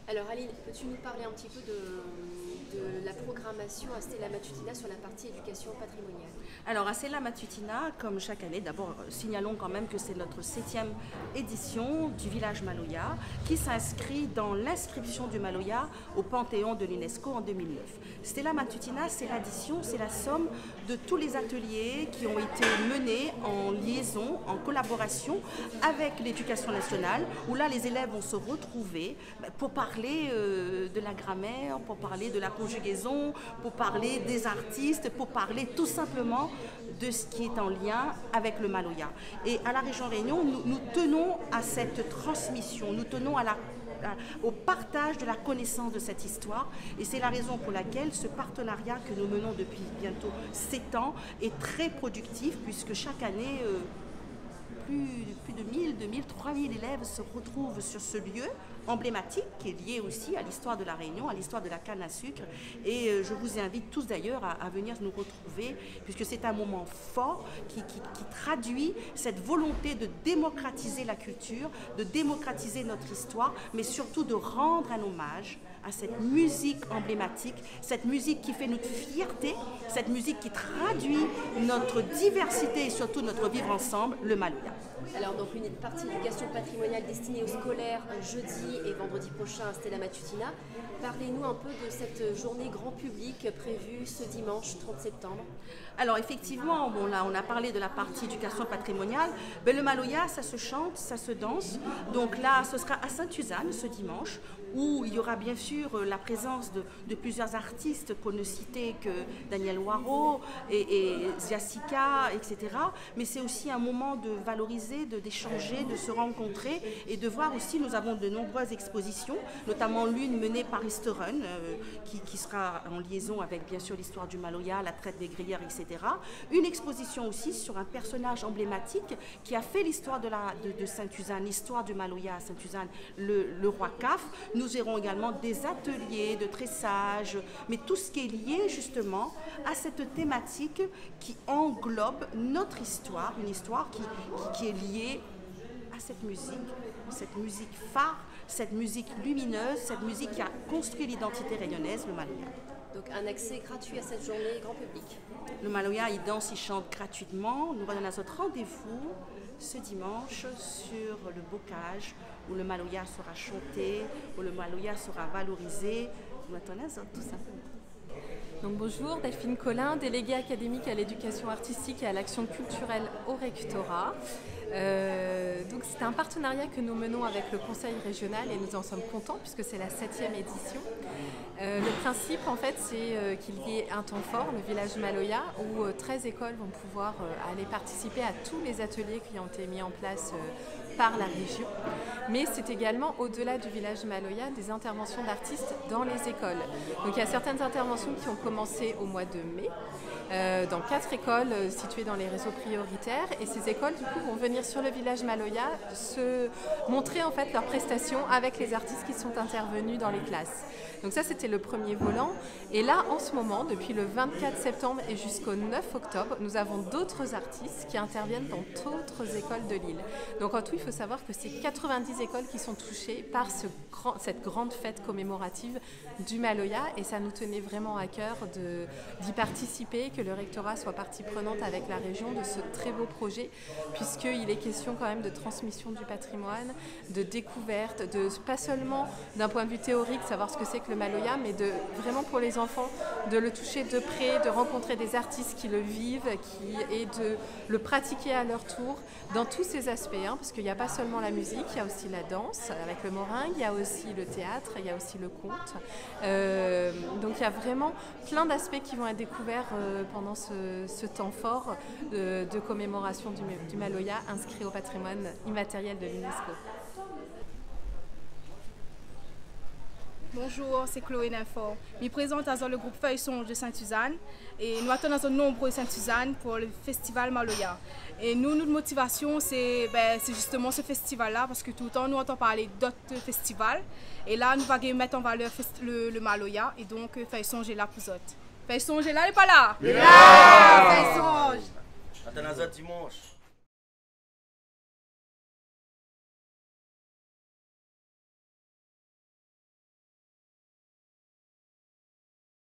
Alors Aline, peux-tu nous parler un petit peu de la programmation à Stella Matutina sur la partie éducation patrimoniale? Alors à Stella Matutina, comme chaque année, d'abord signalons quand même que c'est notre 7e édition du village Maloya qui s'inscrit dans l'inscription du Maloya au Panthéon de l'UNESCO en 2009. Stella Matutina, c'est l'addition, c'est la somme de tous les ateliers qui ont été menés en liaison, en collaboration avec l'éducation nationale, où là les élèves vont se retrouver pour parler de la grammaire, pour parler de la conjugaison, pour parler des artistes, pour parler tout simplement de ce qui est en lien avec le Maloya. Et à la région Réunion, nous tenons à cette transmission, nous tenons au partage de la connaissance de cette histoire, et c'est la raison pour laquelle ce partenariat que nous menons depuis bientôt 7 ans est très productif, puisque chaque année plus de 1000, 2000, 3000 élèves se retrouvent sur ce lieu emblématique qui est lié aussi à l'histoire de la Réunion, à l'histoire de la canne à sucre. Et je vous invite tous d'ailleurs à venir nous retrouver, puisque c'est un moment fort qui traduit cette volonté de démocratiser la culture, de démocratiser notre histoire, mais surtout de rendre un hommage à cette musique emblématique, cette musique qui fait notre fierté, cette musique qui traduit notre diversité et surtout notre vivre ensemble, le Maloya. Alors donc une partie éducation patrimoniale destinée aux scolaires jeudi et vendredi prochain à Stella Matutina. Parlez-nous un peu de cette journée grand public prévue ce dimanche 30 septembre. Alors effectivement, bon, là on a parlé de la partie éducation patrimoniale, mais le Maloya ça se chante, ça se danse. Donc là ce sera à Sainte-Suzanne ce dimanche, où il y aura bien sûr la présence de plusieurs artistes, pour ne citer que Daniel Waro et Jessica, etc. Mais c'est aussi un moment de valoriser, d'échanger, de se rencontrer et de voir aussi, nous avons de nombreuses expositions, notamment l'une menée par Easterun, qui sera en liaison avec bien sûr l'histoire du Maloya, la traite des gruyères, etc. Une exposition aussi sur un personnage emblématique qui a fait l'histoire de Sainte-Suzanne, l'histoire du Maloya à Sainte-Suzanne, le roi Caf. Nous aurons également des ateliers de tressage, mais tout ce qui est lié justement à cette thématique qui englobe notre histoire, une histoire qui est liée à cette musique phare, cette musique lumineuse, cette musique qui a construit l'identité réunionnaise, le Maloya. Donc un accès gratuit à cette journée grand public. Le Maloya, il danse, il chante gratuitement. Nous allons à notre rendez-vous ce dimanche sur le bocage, où le Maloya sera chanté, où le Maloya sera valorisé. Maintenant, tout simplement. Donc bonjour, Delphine Collin, déléguée académique à l'éducation artistique et à l'action culturelle au rectorat. Donc c'est un partenariat que nous menons avec le conseil régional et nous en sommes contents puisque c'est la 7e édition. Le principe en fait c'est qu'il y ait un temps fort, le village Maloya, où 13 écoles vont pouvoir aller participer à tous les ateliers qui ont été mis en place par la région. Mais c'est également au-delà du village Maloya des interventions d'artistes dans les écoles. Donc il y a certaines interventions qui ont commencé au mois de mai, dans 4 écoles situées dans les réseaux prioritaires, et ces écoles du coup vont venir sur le village Maloya se montrer en fait leurs prestations avec les artistes qui sont intervenus dans les classes. Donc ça c'était le premier volant, et là en ce moment depuis le 24 septembre et jusqu'au 9 octobre nous avons d'autres artistes qui interviennent dans d'autres écoles de l'île. Donc en tout il faut savoir que c'est 90 écoles qui sont touchées par cette grande fête commémorative du Maloya, et ça nous tenait vraiment à cœur d'y participer, que le rectorat soit partie prenante avec la région de ce très beau projet, puisqu'il est question quand même de transmission du patrimoine, de découverte, pas seulement d'un point de vue théorique, savoir ce que c'est que le Maloya, mais vraiment pour les enfants, de le toucher de près, de rencontrer des artistes qui le vivent et de le pratiquer à leur tour dans tous ces aspects, hein, parce qu'il n'y a pas seulement la musique, il y a aussi la danse avec le moringue, il y a aussi le théâtre, il y a aussi le conte. Donc il y a vraiment plein d'aspects qui vont être découverts pendant ce temps fort de commémoration du Maloya inscrit au patrimoine immatériel de l'UNESCO. Bonjour, c'est Chloé Ninfort. Je me présente dans le groupe Feuille-Songe de Sainte-Suzanne et nous attendons un nombre de Sainte-Suzanne pour le festival Maloya. Et nous, notre motivation, c'est justement ce festival-là, parce que tout le temps, nous entendons parler d'autres festivals. Et là, nous allons mettre en valeur le Maloya, et donc Feuille-Songe est là pour autres. Feuille-Songe est là, elle n'est pas là? Là! Feuille-Songe! Attends, dimanche.